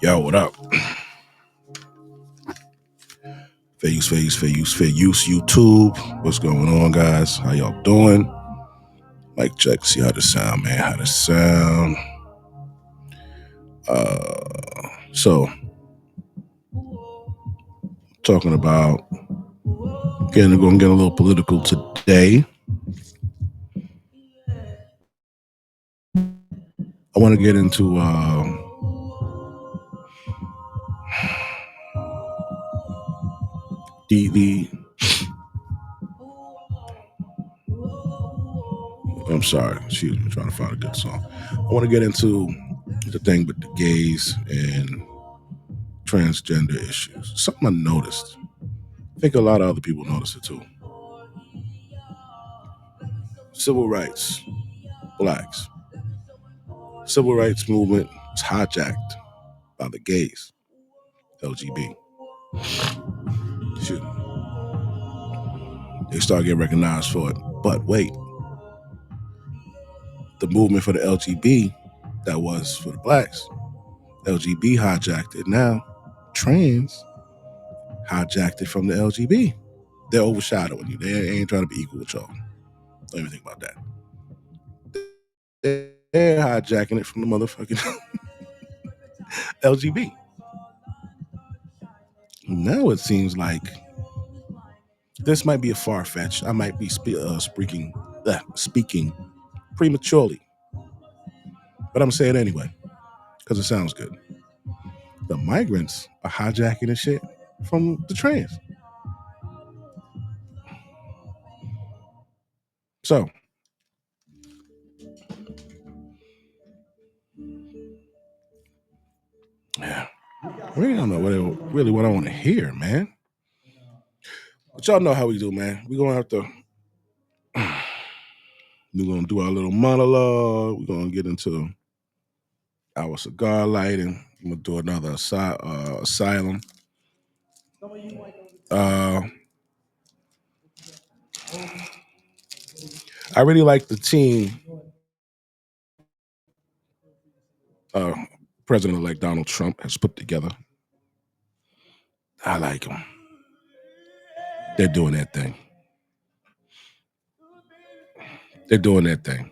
Yo, what up? Fair use, YouTube. What's going on, guys? How y'all doing? Mic check, see how this sound, man. How this sound. So, talking about going to get a little political today. I want to get into I'm sorry, excuse me, I'm trying to find a good song. I want to get into the thing with the gays and transgender issues. Something I noticed. I think a lot of other people notice it too. Civil rights, blacks. Civil rights movement was hijacked by the gays, LGB. Shoot. They start getting recognized for it. But wait, the movement for the LGB that was for the blacks, LGB hijacked it. Now, trans hijacked it from the LGB. They're overshadowing you. They ain't trying to be equal with y'all. Don't even think about that. They're hijacking it from the motherfucking LGB. Now it seems like this might be a far-fetched. I might be speaking prematurely, but I'm saying it anyway because it sounds good. The migrants are hijacking the shit from the trans. So, yeah, I really don't know what I want to hear, man. But y'all know how we do, man. We're gonna have to. We're gonna do our little monologue. We're gonna get into our cigar lighting. I'm gonna do another asylum. I really like the team. President-elect Donald Trump has put together. I like them. They're doing that thing. They're doing that thing.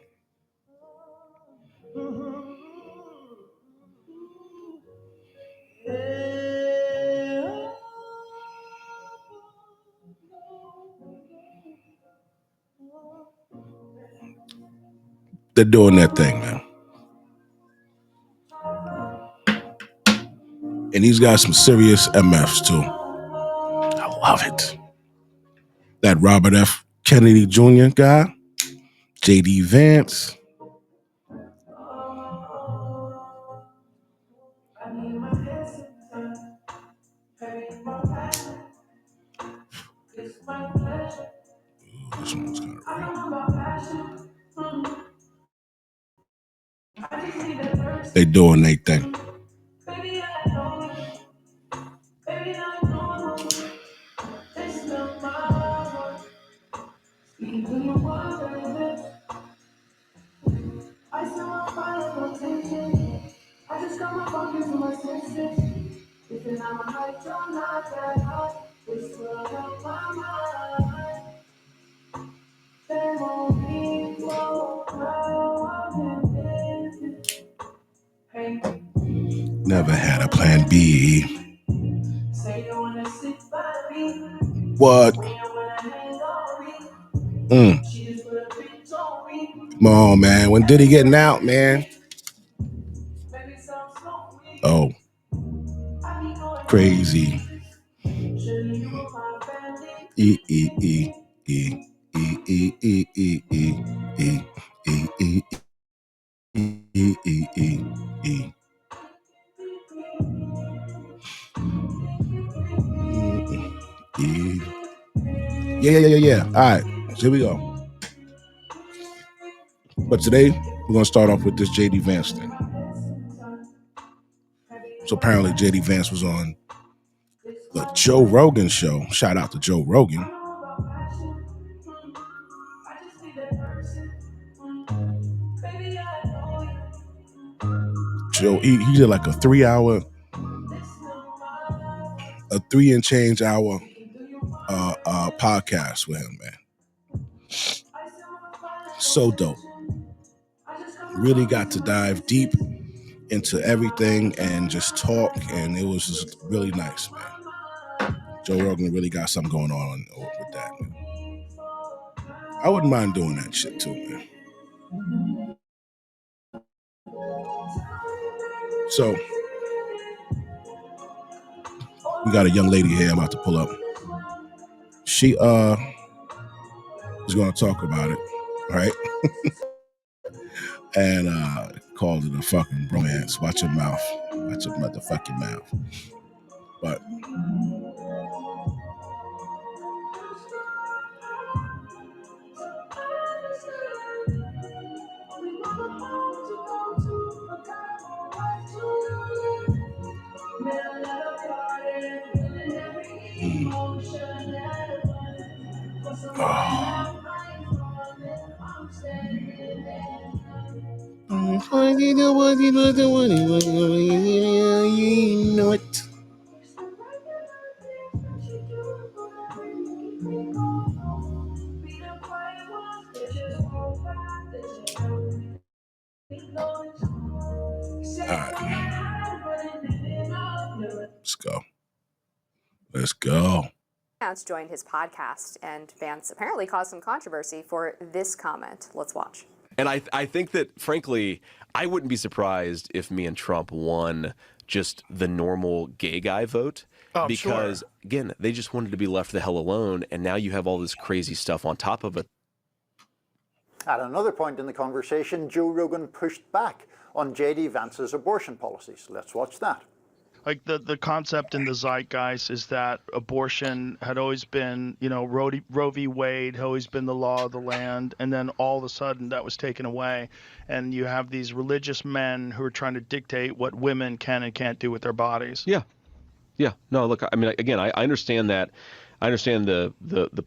They're doing that thing, man. And he's got some serious MFs too. I love it. That Robert F. Kennedy Jr. guy, J.D. Vance. This one's kind of they doing their thing. Never had a plan B. What? Come on, man. When Diddy getting out, man? Oh. Crazy. Yeah. All right, so here we go. But today, we're going to start off with this J.D. Vance thing. So apparently J.D. Vance was on the Joe Rogan show. Shout out to Joe Rogan. Joe, he did like a 3 and change hour podcast with him, man. So dope. Really got to dive deep into everything and just talk, and it was just really nice, man. Joe Rogan really got something going on with that, man. I wouldn't mind doing that shit too, man. So we got a young lady here I'm about to pull up. She is going to talk about it, right? And called it a fucking bromance. Watch your mouth. Watch your motherfucking mouth. But you know it. All right. Let's go. Let's go. Vance joined his podcast, and Vance apparently caused some controversy for this comment. Let's watch. And I think that, frankly, I wouldn't be surprised if me and Trump won just the normal gay guy vote. Oh, because, sure. Again, they just wanted to be left the hell alone, and now you have all this crazy stuff on top of it. At another point in the conversation, Joe Rogan pushed back on J.D. Vance's abortion policies. Let's watch that. Like the concept in the zeitgeist is that abortion had always been, Roe v. Wade had always been the law of the land, and then all of a sudden that was taken away, and you have these religious men who are trying to dictate what women can and can't do with their bodies. Yeah. No, look, I mean, again, I understand that. I understand the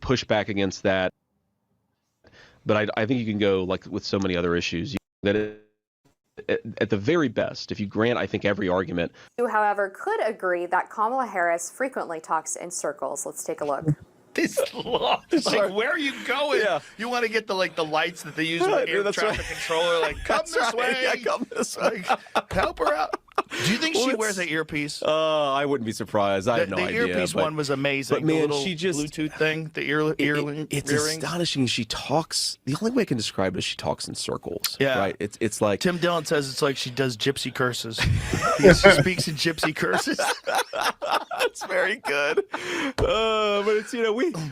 pushback against that, but I think you can go like with so many other issues at the very best, if you grant, I think, every argument. You, however, could agree that Kamala Harris frequently talks in circles. Let's take a look. This law, like, where are you going? Yeah. You want to get the lights that they use with air traffic controller, like, come this way. Yeah, come this way. Like, help her out. Do you think she wears an earpiece? I wouldn't be surprised. I have no idea. The earpiece one was amazing. But man, the little she just Bluetooth thing, the earring. It's astonishing. She talks. The only way I can describe it is she talks in circles. Yeah, right. It's like Tim Dillon says it's like she does gypsy curses. She speaks in gypsy curses. That's very good. But it's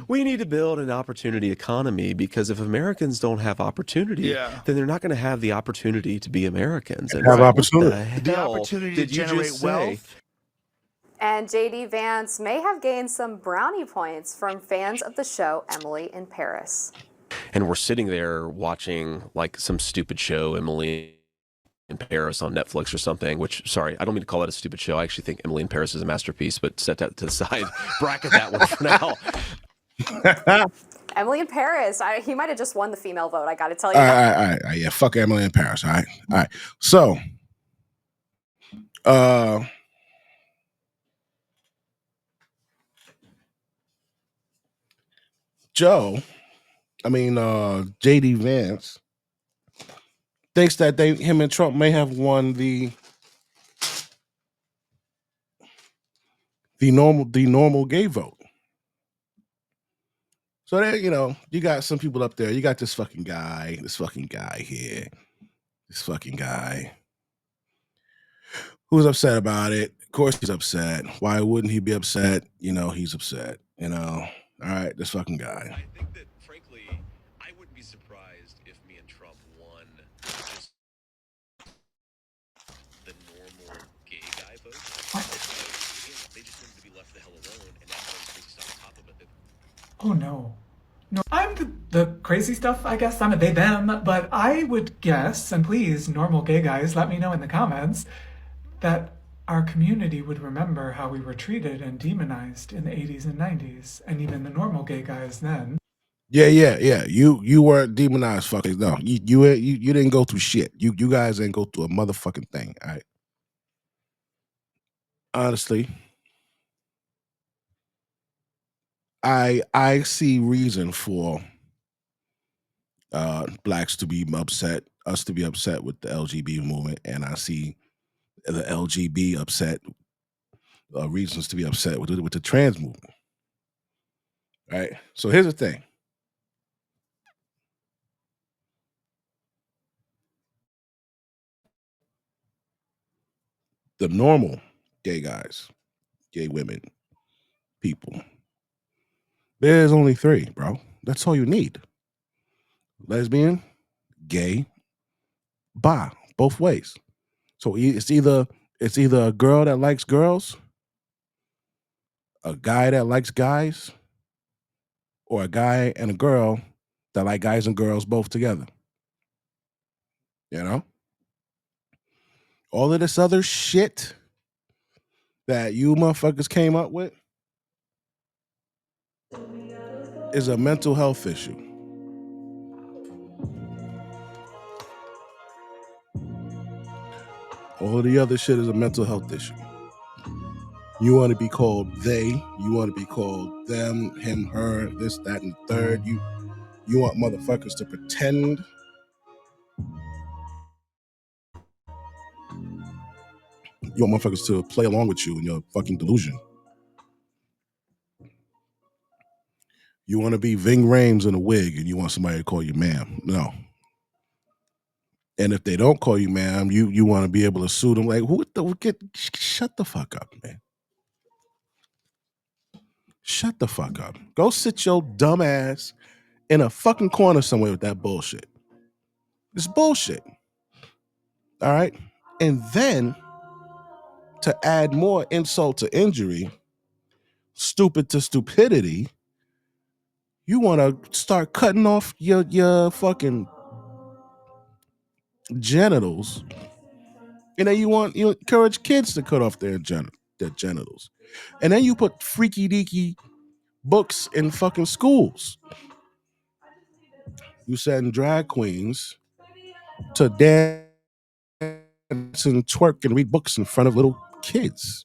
we need to build an opportunity economy, because if Americans don't have opportunity, then they're not going to have the opportunity to be Americans. And have opportunity. The opportunity to generate wealth. And J.D. Vance may have gained some brownie points from fans of the show Emily in Paris. And we're sitting there watching like some stupid show, Emily in Paris on Netflix or something, which, sorry, I don't mean to call that a stupid show. I actually think Emily in Paris is a masterpiece, but set that to the side. Bracket that one for now. Emily in Paris, he might have just won the female vote, I got to tell you. All right. Yeah, fuck Emily in Paris, all right. So, J.D. Vance thinks that him and Trump may have won the normal gay vote. So there, you got some people up there. You got this fucking guy here, this fucking guy who's upset about it. Of course he's upset. Why wouldn't he be upset? He's upset. All right, this fucking guy. I think that, frankly, I wouldn't be surprised if me and Trump won just the normal gay guy vote. What? They just wanted to be left the hell alone, and that's all crazy stuff on top of it. Oh no. No, I'm the crazy stuff, I guess. I'm a they, them, but I would guess, and please, normal gay guys, let me know in the comments, that our community would remember how we were treated and demonized in the 80s and 90s, and even the normal gay guys then. Yeah. You weren't demonized, fuckers. No, you didn't go through shit. You guys didn't go through a motherfucking thing. All right. Honestly, I see reason for blacks to be upset, us to be upset with the LGB movement, and I see the LGB upset reasons to be upset with the trans movement. Right. So here's the thing. The normal gay guys, gay women, people. There's only 3, bro. That's all you need. Lesbian, gay, bi, both ways. So it's either a girl that likes girls, a guy that likes guys, or a guy and a girl that like guys and girls both together. You know? All of this other shit that you motherfuckers came up with is a mental health issue. All of the other shit is a mental health issue. You want to be called they, you want to be called them, him, her, this, that, and the third. You want motherfuckers to pretend. You want motherfuckers to play along with you in your fucking delusion. You want to be Ving Rhames in a wig and you want somebody to call you ma'am. No. And if they don't call you ma'am, you want to be able to sue them. Like, shut the fuck up, man. Shut the fuck up. Go sit your dumb ass in a fucking corner somewhere with that bullshit. It's bullshit. All right? And then, to add more insult to injury, stupid to stupidity, you want to start cutting off your fucking genitals. And then you encourage kids to cut off their genitals. And then you put freaky deaky books in fucking schools. You send drag queens to dance and twerk and read books in front of little kids.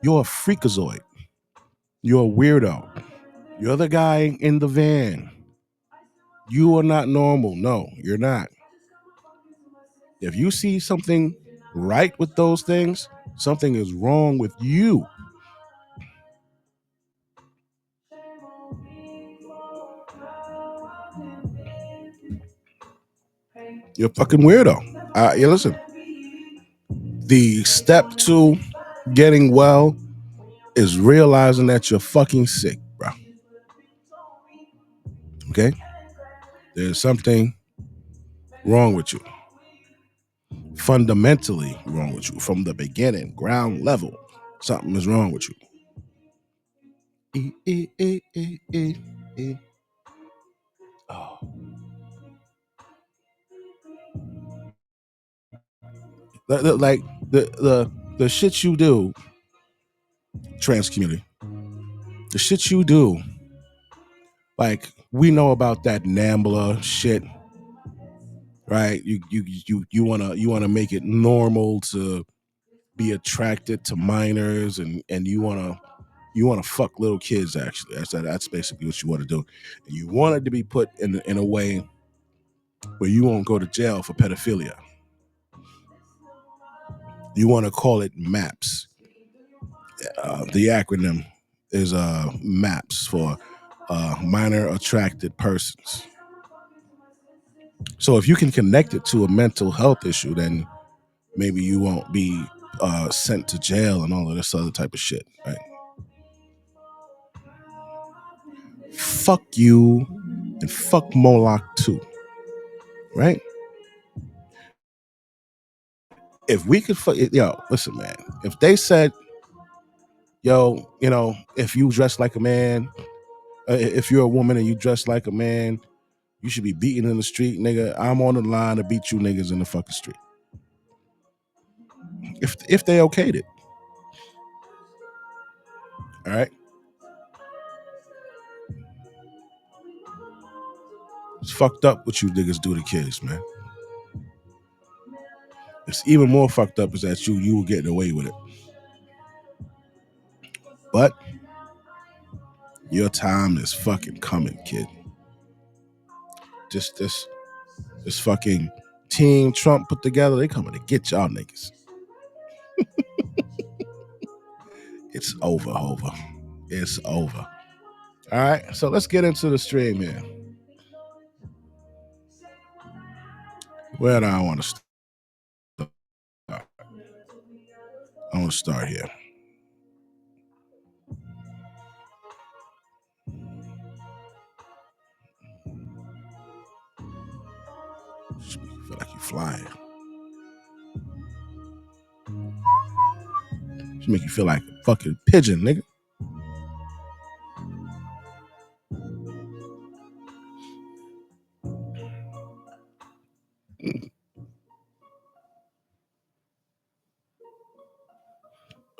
You're a freakazoid. You're a weirdo. You're the guy in the van. You are not normal. No, you're not. If you see something right with those things, something is wrong with you. You're a fucking weirdo. Listen, the step to getting well is realizing that you're fucking sick, bro. Okay? There's something wrong with you. Fundamentally wrong with you. From the beginning, ground level, something is wrong with you. Oh. Like the shit you do, trans community, the shit you do, like we know about that NAMBLA shit, right? You wanna make it normal to be attracted to minors, and you wanna fuck little kids. Actually, that's basically what you want to do, and you want it to be put in a way where you won't go to jail for pedophilia. You want to call it MAPS. The acronym is MAPS for minor attracted persons. So if you can connect it to a mental health issue, then maybe you won't be sent to jail and all of this other type of shit, right? Fuck you and fuck Moloch too, right? If we could, listen, man. If they said, if you dress like a man, if you're a woman and you dress like a man, you should be beaten in the street, nigga. I'm on the line to beat you niggas in the fucking street. If they okayed it. All right. It's fucked up what you niggas do to kids, man. It's even more fucked up is that you were getting away with it. But your time is fucking coming, kid. Just this fucking team Trump put together, they coming to get y'all niggas. It's over. It's over. All right, so let's get into the stream here. Where do I want to start? I want to start here. Just make you feel like you're flying. Just make you feel like a fucking pigeon, nigga.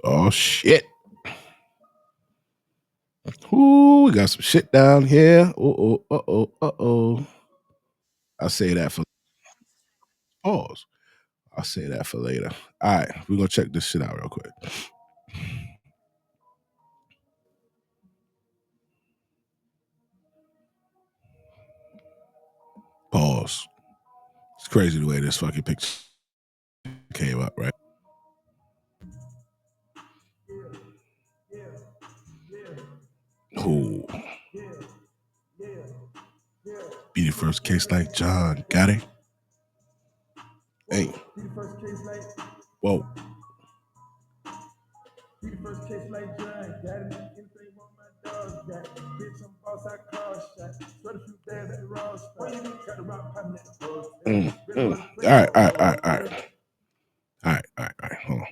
Oh shit. Ooh, we got some shit down here. Uh-oh. I'll say that for pause. I'll say that for later. All right, we're gonna check this shit out real quick. Pause. It's crazy the way this fucking picture came up, right? Ooh. Be the first case like John. Got it? Hey. Whoa. All right. Hold on.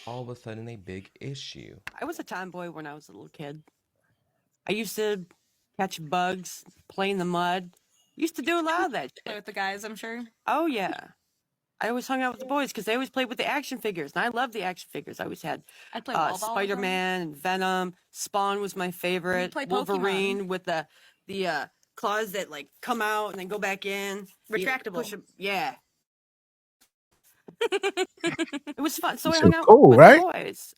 All of a sudden a big issue. I was a tomboy when I was a little kid. I used to catch bugs, play in the mud. Used to do a lot of that shit. Play with the guys, I'm sure. Oh, yeah. I always hung out with the boys because they always played with the action figures, and I loved the action figures. I always had I'd play wall ball with them. Spider-Man and Venom. Spawn was my favorite. play Wolverine with the claws that like come out and then go back in. Retractable. Push 'em. Yeah. It was fun. So I So hung out cool, with right? the boys.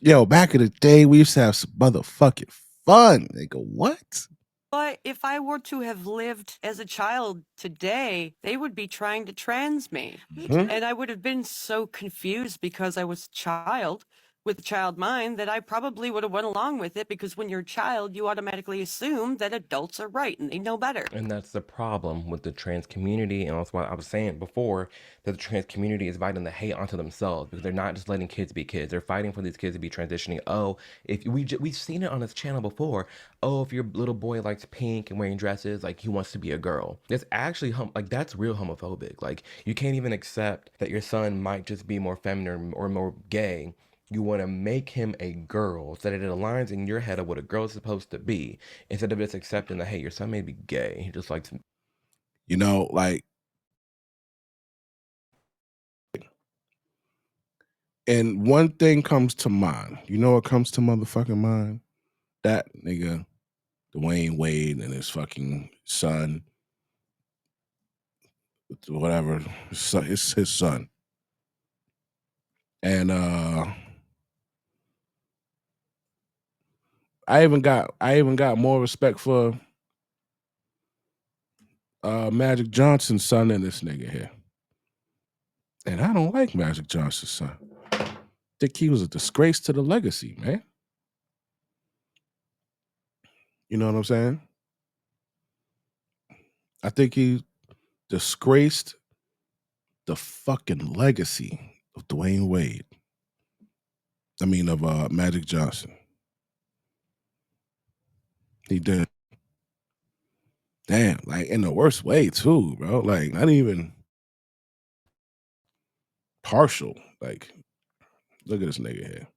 Yo, back in the day, we used to have some motherfucking fun. They go, what? But if I were to have lived as a child today, they would be trying to trans me. Mhm. And I would have been so confused because I was a child with a child mind that I probably would have went along with it, because when you're a child, you automatically assume that adults are right and they know better. And that's the problem with the trans community, and also what I was saying before, that the trans community is inviting the hate onto themselves because they're not just letting kids be kids. They're fighting for these kids to be transitioning. Oh, if we've seen it on this channel before. Oh, if your little boy likes pink and wearing dresses, like he wants to be a girl. That's actually that's real homophobic. Like you can't even accept that your son might just be more feminine or more gay. You want to make him a girl so that it aligns in your head of what a girl is supposed to be, instead of just accepting that, hey, your son may be gay. He just likes, You know, like, and one thing comes to mind. You know what comes to motherfucking mind? That nigga, Dwayne Wade, and his fucking son, whatever, it's his son. And I even got more respect for Magic Johnson's son than this nigga here. And I don't like Magic Johnson's son. I think he was a disgrace to the legacy, man. You know what I'm saying? I think he disgraced the fucking legacy of Dwayne Wade. I mean, of Magic Johnson. He did. Damn, like in the worst way too, bro. Like not even partial. Like, look at this nigga here.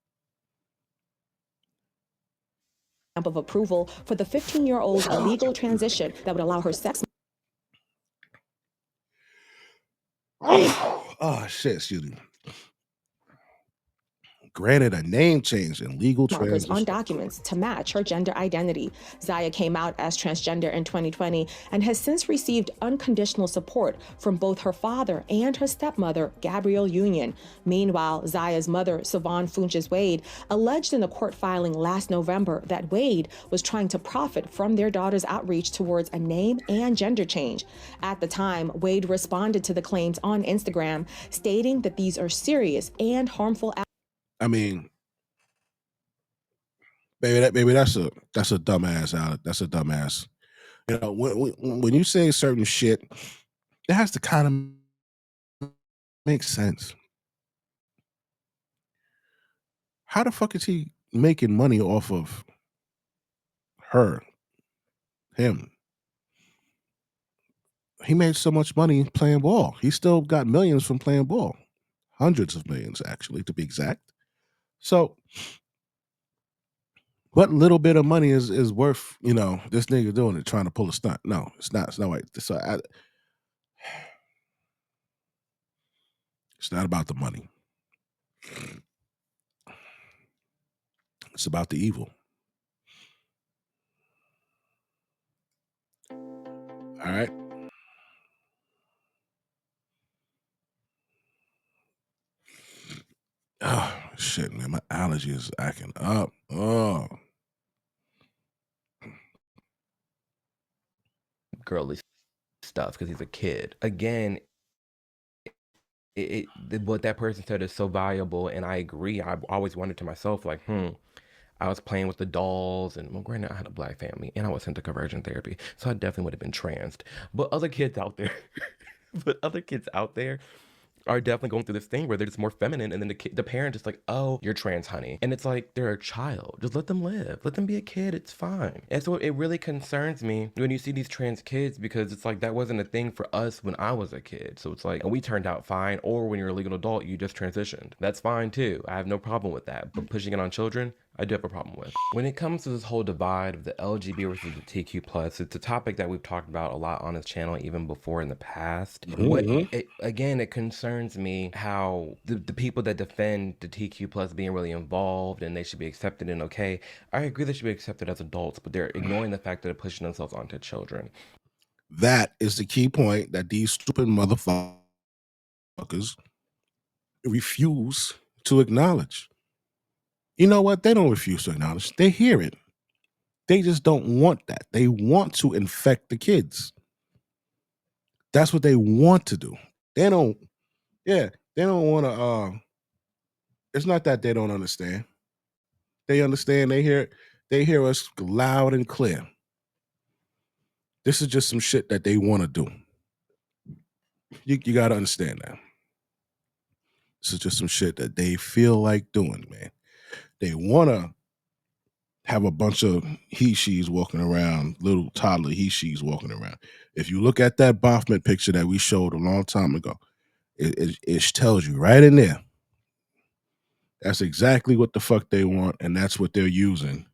Of approval for the 15-year-old's illegal transition that would allow her sex. Oh shit, excuse me. granted a name change and legal markers on transition. documents to match her gender identity. Zaya came out as transgender in 2020 and has since received unconditional support from both her father and her stepmother, Gabrielle Union. Meanwhile, Zaya's mother, Savon Funches Wade, alleged in a court filing last November that Wade was trying to profit from their daughter's outreach towards a name and gender change. At the time, Wade responded to the claims on Instagram, stating that these are serious and harmful. I mean, baby, that's a dumbass out. That's a dumbass. You know, when you say certain shit, it has to kind of make sense. How the fuck is he making money off of him? He made so much money playing ball. He still got millions from playing ball. Hundreds of millions, actually, to be exact. So what little bit of money is worth, you know, this nigga doing it, trying to pull a stunt? No, it's not. It's not right. So it's not about the money. It's about the evil. All right. Oh, shit, man. My allergy is acting up. Oh. Girly stuff because he's a kid. Again, what that person said is so valuable, and I agree. I've always wondered to myself, like, I was playing with the dolls, and well, granted, I had a black family, and I was sent to conversion therapy, so I definitely would have been transed. But other kids out there, are definitely going through this thing where they're just more feminine, and then the parent is like, oh, you're trans, honey. And it's like, they're a child. Just let them live. Let them be a kid. It's fine. And so it really concerns me when you see these trans kids, because it's like, that wasn't a thing for us when I was a kid. So it's like, and we turned out fine. Or when you're a legal adult, you just transitioned. That's fine too. I have no problem with that. But pushing it on children, I do have a problem with. When it comes to this whole divide of the LGB versus the TQ+, it's a topic that we've talked about a lot on this channel, even before in the past. It concerns me how the people that defend the TQ+ being really involved and they should be accepted and okay, I agree they should be accepted as adults, but they're ignoring the fact that they're pushing themselves onto children. That is the key point that these stupid motherfuckers refuse to acknowledge. You know what? They don't refuse to acknowledge. They hear it. They just don't want that. They want to infect the kids. That's what they want to do. They don't want to, it's not that they don't understand. They understand. They hear us loud and clear. This is just some shit that they want to do. You got to understand that. This is just some shit that they feel like doing, man. They want to have a bunch of he-she's walking around, little toddler he-she's walking around. If you look at that Baphomet picture that we showed a long time ago, it tells you right in there. That's exactly what the fuck they want, and that's what they're using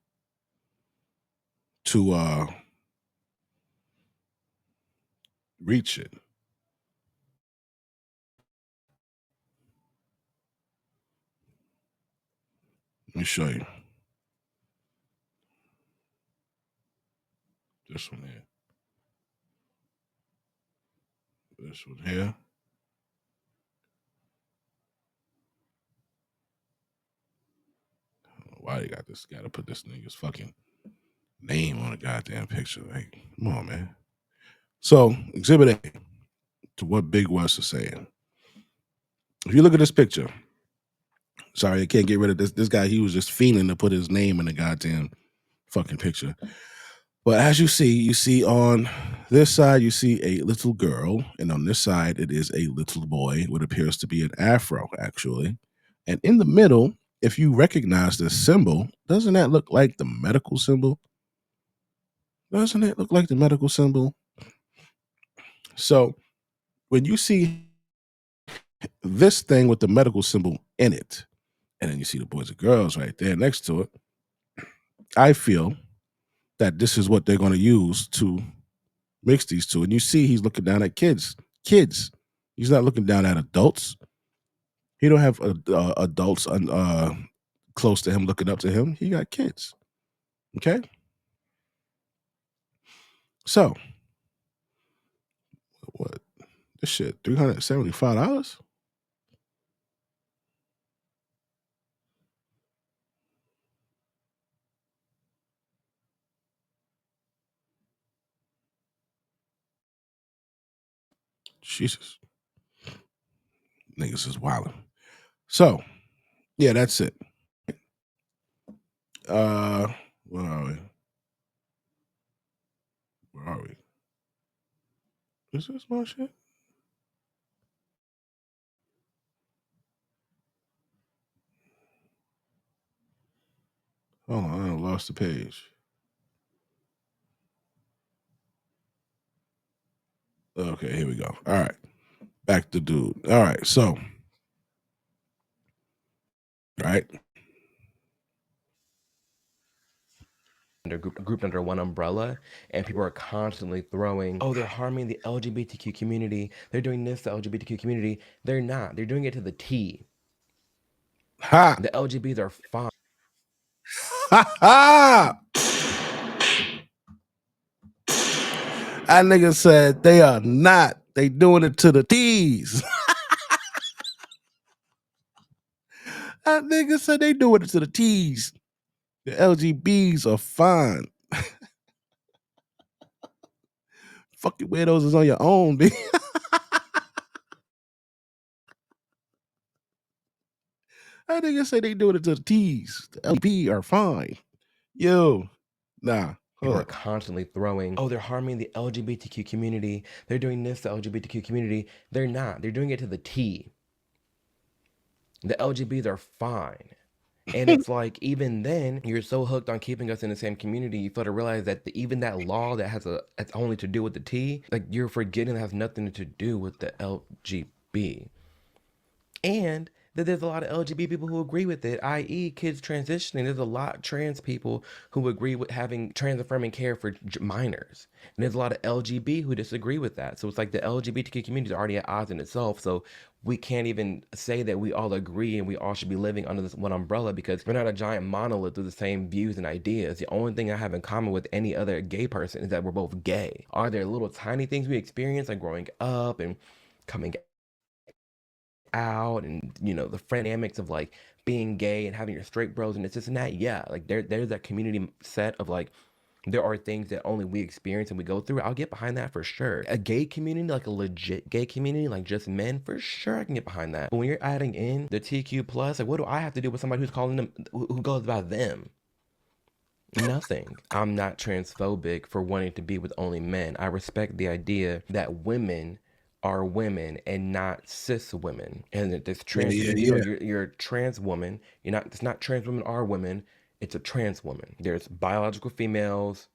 to reach it. Let me show you. This one here. This one here. Why they got this? Got to put this nigga's fucking name on a goddamn picture. Like, come on, man. So, Exhibit A, to what Big West is saying. If you look at this picture, sorry, I can't get rid of this. This guy, he was just fiending to put his name in the goddamn fucking picture. But as you see on this side, you see a little girl, and on this side, it is a little boy, what appears to be an afro, actually. And in the middle, if you recognize this symbol, doesn't that look like the medical symbol? Doesn't it look like the medical symbol? So when you see this thing with the medical symbol in it, and then you see the boys and girls right there next to it, I feel that this is what they're going to use to mix these two. And you see he's looking down at kids. He's not looking down at adults. He don't have adults close to him looking up to him. He got kids. Okay? So, what? This shit, $375? Jesus. Niggas is wilding. So, yeah, that's it. Where are we? Where are we? Is this my shit? Hold on, I lost the page. Okay, here we go. All right. Back to dude. All right, so. Right. Grouped under one umbrella, and people are constantly throwing, oh, they're harming the LGBTQ community, they're doing this to the LGBTQ community. They're not. They're doing it to the T. Ha! The LGBs are fine. Ha ha! That nigga said they are not. They doing it to the T's. That nigga said they doing it to the T's. The LGBs are fine. Fucking weirdos is on your own, bitch. That nigga say they doing it to the T's. The LGB are fine. Yo, nah. People are constantly throwing, oh, they're harming the LGBTQ community, they're doing this to the LGBTQ community. They're not. They're doing it to the T. The LGBs are fine. And it's like, even then, you're so hooked on keeping us in the same community, you fail to realize that even that law that has it's only to do with the T, like, you're forgetting it has nothing to do with the LGB. And that there's a lot of LGBT people who agree with it, i.e. kids transitioning. There's a lot of trans people who agree with having trans affirming care for minors. And there's a lot of LGB who disagree with that. So it's like the LGBTQ community is already at odds in itself. So we can't even say that we all agree and we all should be living under this one umbrella, because we're not a giant monolith with the same views and ideas. The only thing I have in common with any other gay person is that we're both gay. Are there little tiny things we experience, like growing up and coming out, and you know, the dynamics of like being gay and having your straight bros and it's this and that? Yeah, like there's that community set of like, there are things that only we experience and we go through. I'll get behind that for sure. A gay community, like a legit gay community, like just men, for sure I can get behind that. But when you're adding in the TQ plus, like, what do I have to do with somebody who's calling them, who goes by them? Nothing. I'm not transphobic for wanting to be with only men. I respect the idea that women are women and not cis women, and that this trans, you're a trans woman. You're not. It's not trans women are women. It's a trans woman. There's biological females,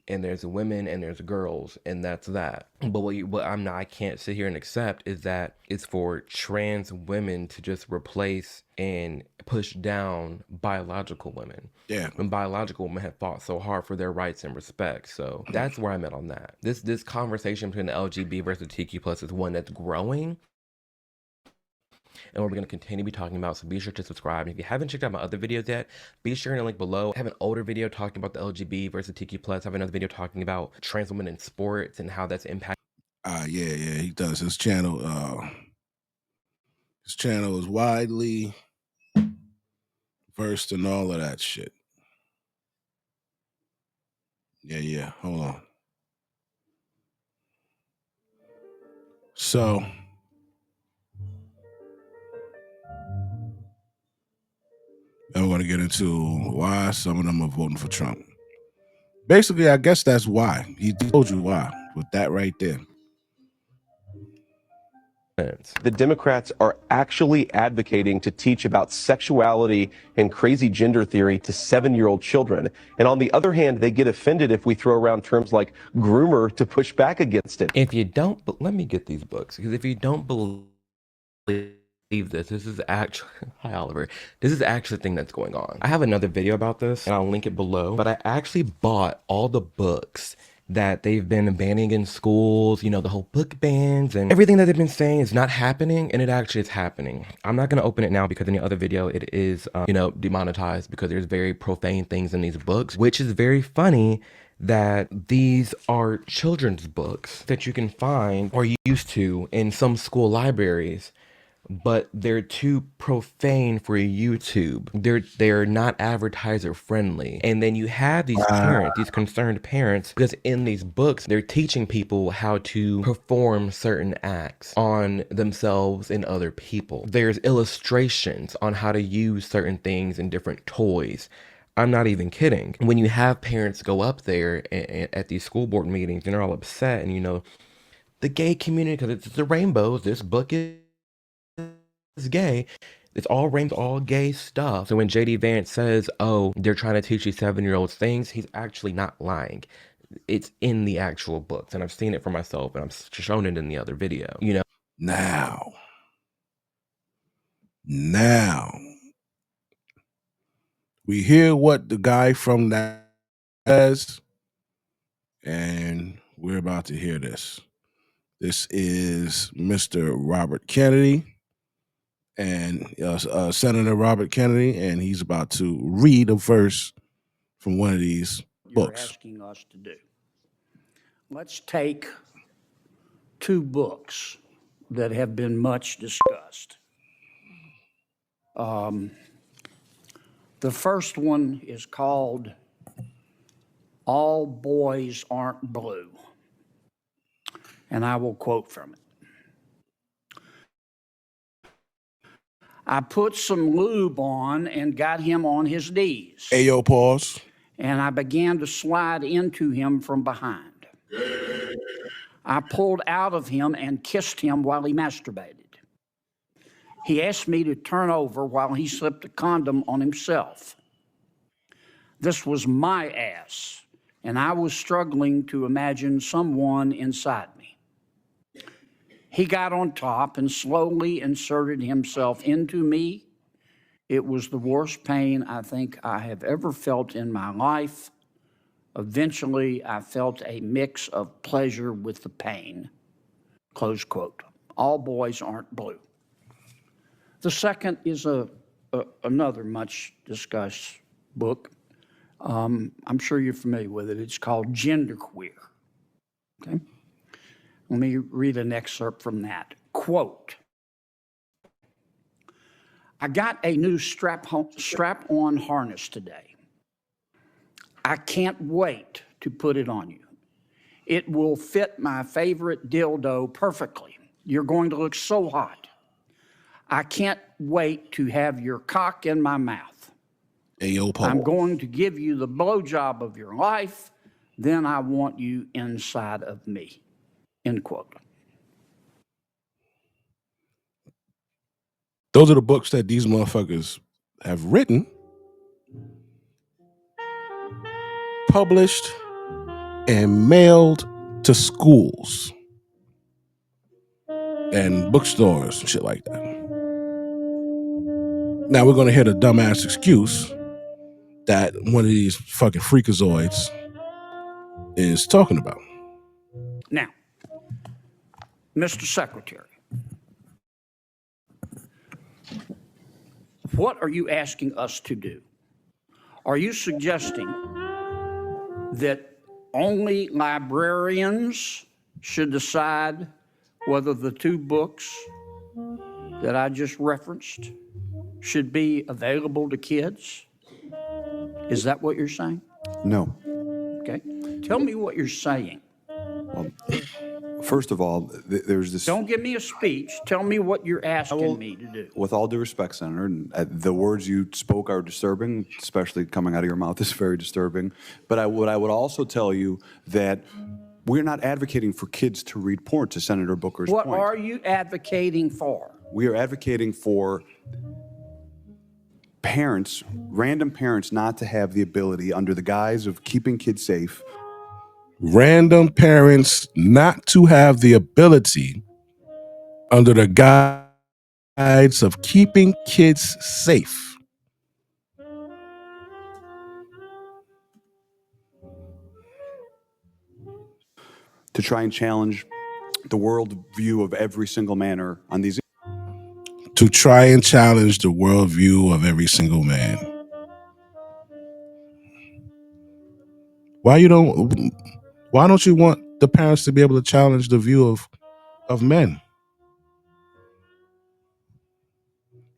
and there's women, and there's girls, and that's that. But what I can't sit here and accept is that it's for trans women to just replace and push down biological women. Yeah. When biological women have fought so hard for their rights and respect. So that's where I'm at on that. This conversation between the LGB versus TQ plus is one that's growing, and we're going to continue to be talking about. So be sure to subscribe. And if you haven't checked out my other videos yet, be sure to link below. I have an older video talking about the LGB versus TQ plus. I have another video talking about trans women in sports and how that's impacted. Yeah, he does. His channel is widely versed in all of that shit. Yeah. Hold on. So and we're going to get into why some of them are voting for Trump. Basically, I guess that's why. He told you why with that right there. The Democrats are actually advocating to teach about sexuality and crazy gender theory to 7-year-old children. And on the other hand, they get offended if we throw around terms like groomer to push back against it. If you don't, let me get these books, because if you don't believe this is actually, hi Oliver, this is actually the thing that's going on. I have another video about this and I'll link it below, but I actually bought all the books that they've been banning in schools, you know, the whole book bans and everything that they've been saying is not happening, and it actually is happening. I'm not going to open it now because in the other video it is, you know, demonetized because there's very profane things in these books, which is very funny that these are children's books that you can find or used to in some school libraries, but they're too profane for YouTube. They're not advertiser friendly. And then you have these parents, these concerned parents, because in these books, they're teaching people how to perform certain acts on themselves and other people. There's illustrations on how to use certain things and different toys. I'm not even kidding. When you have parents go up there at these school board meetings and they're all upset, and you know, the gay community, because it's the rainbows, this book is gay. It's all rainbow, all gay stuff. So when JD Vance says, oh, they're trying to teach these 7-year-olds things, he's actually not lying. It's in the actual books, and I've seen it for myself, and I've shown it in the other video. You know. Now, we hear what the guy from that says, and we're about to hear this. This is Mr. Robert Kennedy, and Senator Robert Kennedy, and he's about to read a verse from one of these books. You're asking us to do. Let's take two books that have been much discussed. The first one is called All Boys Aren't Blue, and I will quote from it. I put some lube on and got him on his knees. Ayo, pause. And I began to slide into him from behind. I pulled out of him and kissed him while he masturbated. He asked me to turn over while he slipped a condom on himself. This was my ass, and I was struggling to imagine someone inside me. He got on top and slowly inserted himself into me. It was the worst pain I think I have ever felt in my life. Eventually, I felt a mix of pleasure with the pain. Close quote. All Boys Aren't Blue. The second is another much discussed book. I'm sure you're familiar with it. It's called Genderqueer. Okay? Let me read an excerpt from that. Quote, I got a new strap-on harness today. I can't wait to put it on you. It will fit my favorite dildo perfectly. You're going to look so hot. I can't wait to have your cock in my mouth. Ayo, Paul. I'm going to give you the blowjob of your life. Then I want you inside of me. End quote. Those are the books that these motherfuckers have written, published, and mailed to schools and bookstores and shit like that. Now we're going to hear the dumbass excuse that one of these fucking freakazoids is talking about. Now, Mr. Secretary, what are you asking us to do? Are you suggesting that only librarians should decide whether the two books that I just referenced should be available to kids? Is that what you're saying? No. Okay. Tell me what you're saying. Well, first of all, there's this... Don't give me a speech. Tell me what you're asking me to do. With all due respect, Senator, the words you spoke are disturbing, especially coming out of your mouth is very disturbing. But what I would also tell you that we're not advocating for kids to read porn, to Senator Booker's point. What are you advocating for? We are advocating for parents, random parents, not to have the ability, under the guise of keeping kids safe, random parents not to have the ability, under the guise of keeping kids safe, to try and challenge the worldview of every single man on these. To try and challenge the worldview of every single man. Why don't you want the parents to be able to challenge the view of men?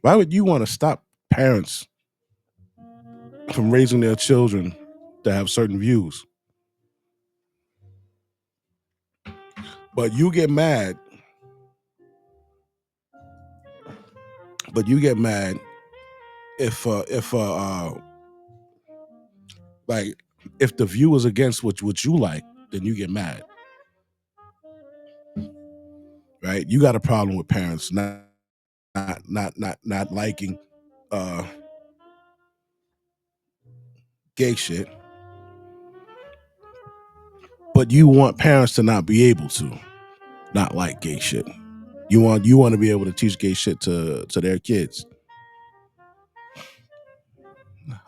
Why would you want to stop parents from raising their children to have certain views? But you get mad. If if the view is against what you like, then you get mad. Right? You got a problem with parents not liking gay shit. But you want parents to not be able to not like gay shit. You want to be able to teach gay shit to their kids.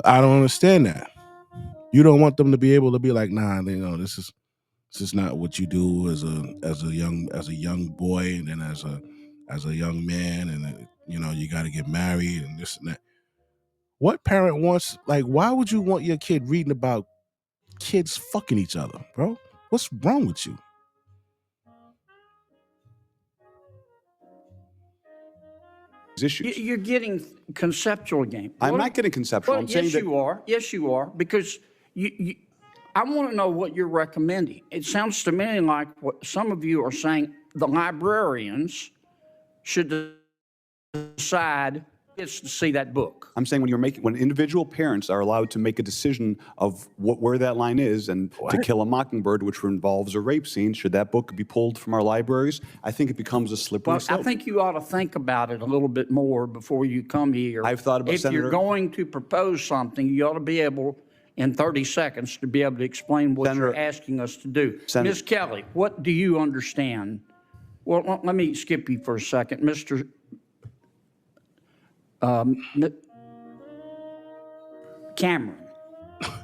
I don't understand that. You don't want them to be able to be like, nah, this is not what you do as a young boy, and then as a young man, and you got to get married and this and that. What parent wants, why would you want your kid reading about kids fucking each other, bro? What's wrong with you? Issues. You're getting conceptual game. I'm not getting conceptual. Well, I'm saying that you are. Yes, you are. Because I want to know what you're recommending. It sounds to me like what some of you are saying the librarians should decide it's to see that book. I'm saying when individual parents are allowed to make a decision of where that line is, and To Kill a Mockingbird, which involves a rape scene, should that book be pulled from our libraries? I think it becomes a slippery slope. I think you ought to think about it a little bit more before you come here. I've thought about, If you're going to propose something, you ought to be able, in 30 seconds, to be able to explain what you're asking us to do. Ms. Kelly, what do you understand? Well, let me skip you for a second. Mr. Cameron.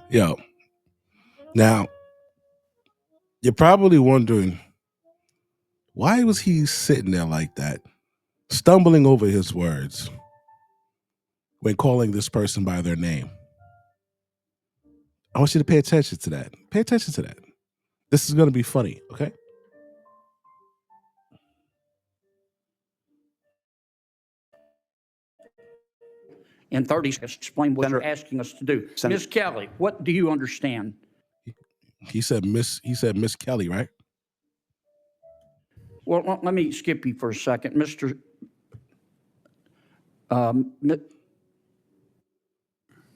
Yo. Now, you're probably wondering, why was he sitting there like that, stumbling over his words when calling this person by their name? I want you to pay attention to that. Pay attention to that. This is going to be funny, okay? In 30 seconds, explain what you're asking us to do. Ms. Kelly, what do you understand? He said Miss Kelly, right? Well, let me skip you for a second. Mr.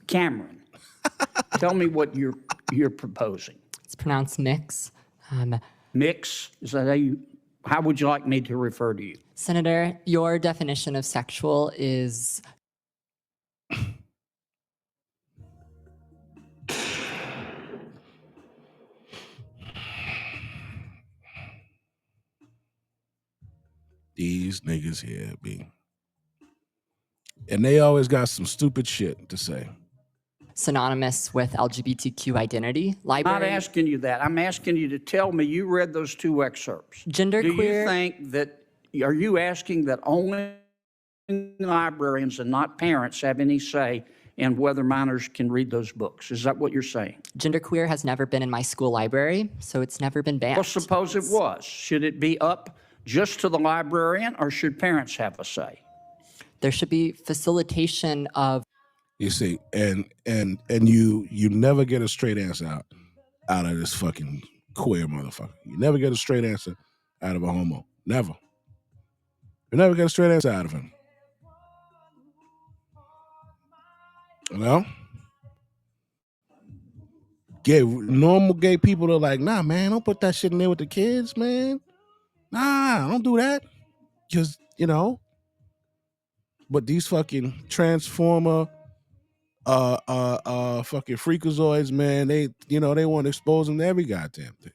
Cameron, tell me what you're proposing. It's pronounced mix. Mix? Is that how would you like me to refer to you? Senator, your definition of sexual is... These niggas here, B. And they always got some stupid shit to say. Synonymous with LGBTQ identity. Library. I'm not asking you that. I'm asking you to tell me you read those two excerpts. Genderqueer. Do you think that, are you asking that only librarians and not parents have any say in whether minors can read those books? Is that what you're saying? Genderqueer has never been in my school library, so it's never been banned. Well, suppose it was. Should it be up just to the librarian, or should parents have a say? There should be facilitation of... You see, and you never get a straight answer out of this fucking queer motherfucker. You never get a straight answer out of a homo. Never. You never get a straight answer out of him. You know? Normal gay people are like, nah, man, don't put that shit in there with the kids, man. Nah, don't do that. Just, but these fucking transformer fucking freakazoids, man, they want to expose them to every goddamn thing.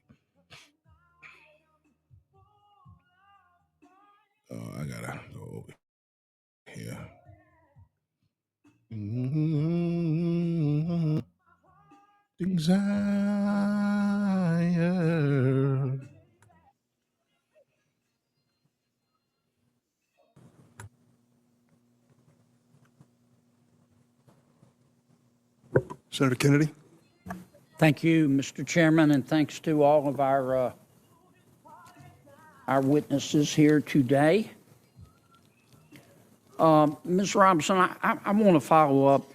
Oh, I gotta go over here. Desire. Senator Kennedy. Thank you, Mr. Chairman, and thanks to all of our witnesses here today. Ms. Robinson, I want to follow up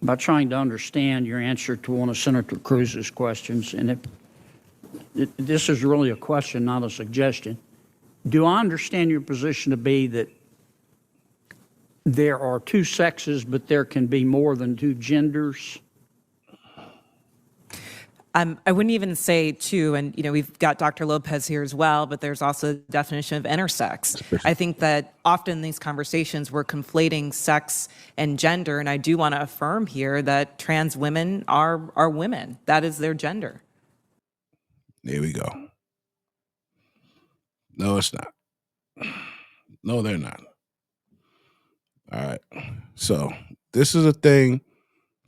by trying to understand your answer to one of Senator Cruz's questions. And this is really a question, not a suggestion. Do I understand your position to be that there are two sexes, but there can be more than two genders? I wouldn't even say two, and we've got Dr. Lopez here as well, but there's also the definition of intersex. I think that often in these conversations we're conflating sex and gender, and I do want to affirm here that trans women are women. That is their gender. There we go. No, it's not. No, they're not. All right. So this is a thing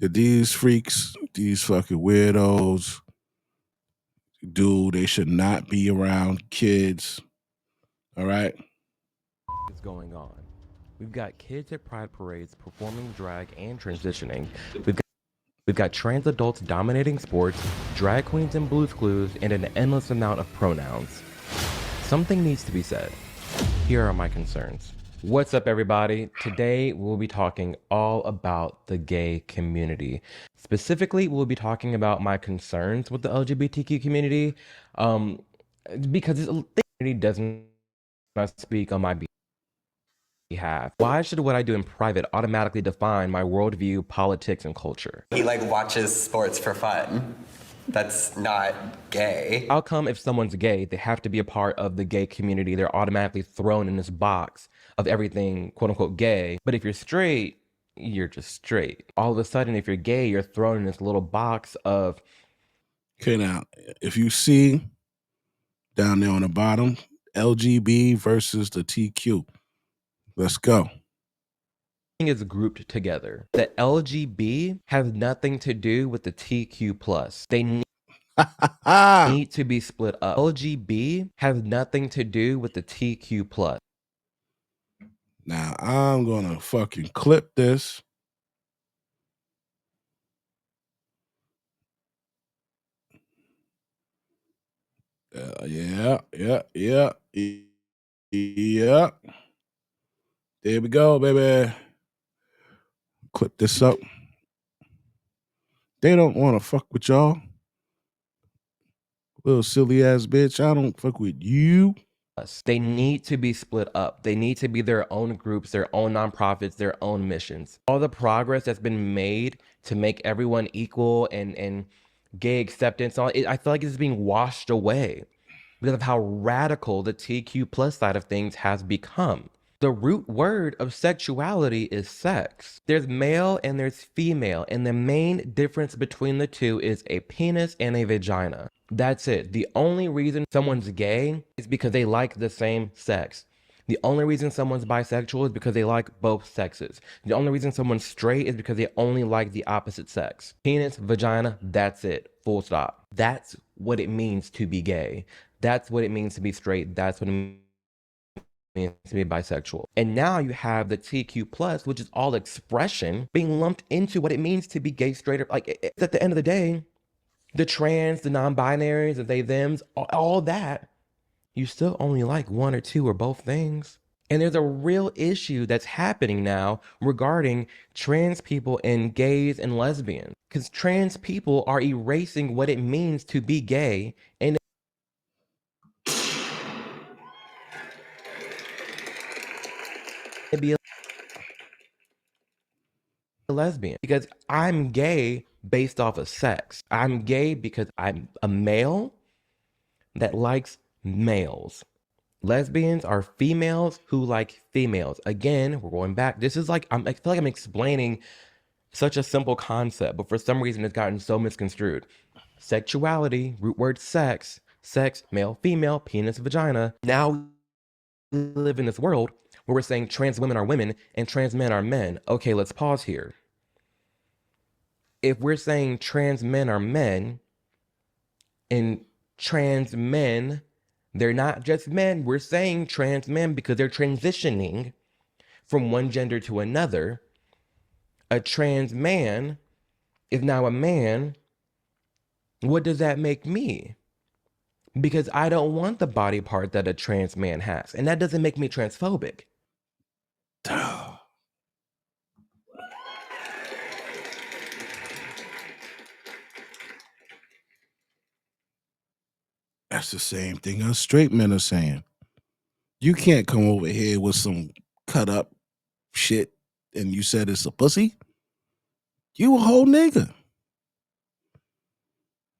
that these freaks, these fucking weirdos do. They should not be around kids. All right. Is going on. We've got kids at pride parades performing drag and transitioning. We've got trans adults dominating sports, drag queens and Blue's Clues, and an endless amount of pronouns. Something needs to be said. Here are my concerns. What's up, everybody? Today we'll be talking all about the gay community. Specifically, we'll be talking about my concerns with the LGBTQ community, because the community doesn't speak on my behalf. Why should what I do in private automatically define my worldview, politics, and culture? He watches sports for fun. That's not gay. How come if someone's gay, they have to be a part of the gay community? They're automatically thrown in this box of everything quote unquote gay. But if you're straight, you're just straight. All of a sudden, if you're gay, you're thrown in this little box of... Okay, now, if you see down there on the bottom, LGB versus the TQ. Let's go. Is grouped together. The LGB has nothing to do with the TQ+. They need to be split up. LGB has nothing to do with the TQ+. Now, I'm gonna fucking clip this. Yeah. There we go, baby. Clip this up. They don't want to fuck with y'all. Little silly ass bitch. I don't fuck with you. They need to be split up. They need to be their own groups, their own nonprofits, their own missions. All the progress that's been made to make everyone equal and gay acceptance, I feel like it's being washed away because of how radical the TQ+ side of things has become. The root word of sexuality is sex. There's male and there's female, and the main difference between the two is a penis and a vagina. That's it. The only reason someone's gay is because they like the same sex. The only reason someone's bisexual is because they like both sexes. The only reason someone's straight is because they only like the opposite sex. Penis, vagina, that's it. Full stop. That's what it means to be gay. That's what it means to be straight. That's what it means to be bisexual. And now you have the TQ+, which is all expression, being lumped into what it means to be gay, straight, or at the end of the day, the trans, the non-binaries, the they, thems, all that, you still only like one or two or both things. And there's a real issue that's happening now regarding trans people and gays and lesbians, because trans people are erasing what it means to be gay and be a lesbian, because I'm gay based off of sex. I'm gay because I'm a male that likes males. Lesbians are females who like females. Again, we're going back. This is I feel like I'm explaining such a simple concept, but for some reason it's gotten so misconstrued. Sexuality, root word sex, male, female, penis, vagina. Now we live in this world where we're saying trans women are women and trans men are men. Okay, let's pause here. If we're saying trans men are men and trans men, they're not just men. We're saying trans men because they're transitioning from one gender to another. a trans man is now a man, what does that make me? Because I don't want the body part that a trans man has. And that doesn't make me transphobic. That's the same thing us straight men are saying. You can't come over here with some cut up shit and you said it's a pussy. You a whole nigga.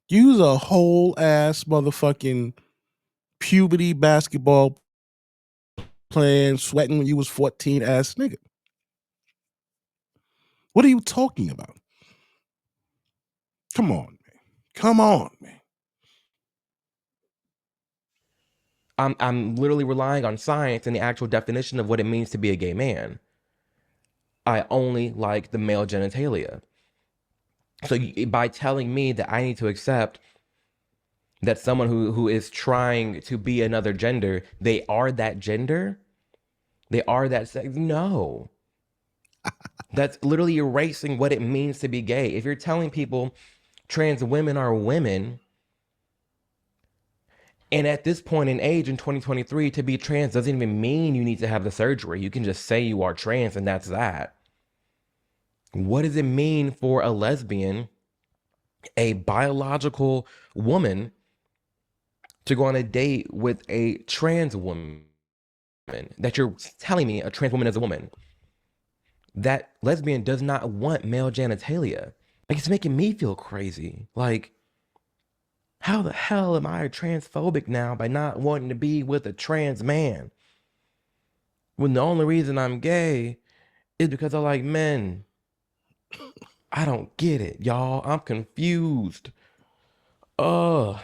You's a whole ass motherfucking puberty basketball playing, sweating when you was 14 ass nigga. What are you talking about? Come on, man. Come on, man. I'm literally relying on science and the actual definition of what it means to be a gay man. I only like the male genitalia. So by telling me that I need to accept that someone who is trying to be another gender, they are that gender, they are that sex, no. That's literally erasing what it means to be gay. If you're telling people trans women are women, and at this point in age in 2023, to be trans doesn't even mean you need to have the surgery. You can just say you are trans and that's that. What does it mean for a lesbian, a biological woman, to go on a date with a trans woman? That you're telling me a trans woman is a woman. That lesbian does not want male genitalia. Like, it's making me feel crazy. Like, how the hell am I transphobic now by not wanting to be with a trans man? When the only reason I'm gay is because I like men. I don't get it, y'all. I'm confused. Ugh.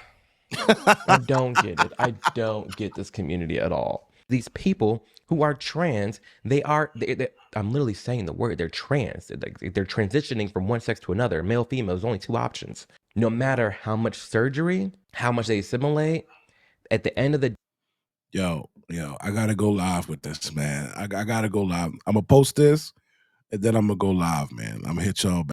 I don't get it. I don't get this community at all. These people who are trans, I'm literally saying the word, they're trans. They're transitioning from one sex to another. Male, female, there's only two options. No matter how much surgery, how much they assimilate, at the end of the Yo, I gotta go live with this, man. I gotta go live. I'm gonna post this and then I'm gonna go live, man. I'm gonna hit y'all back.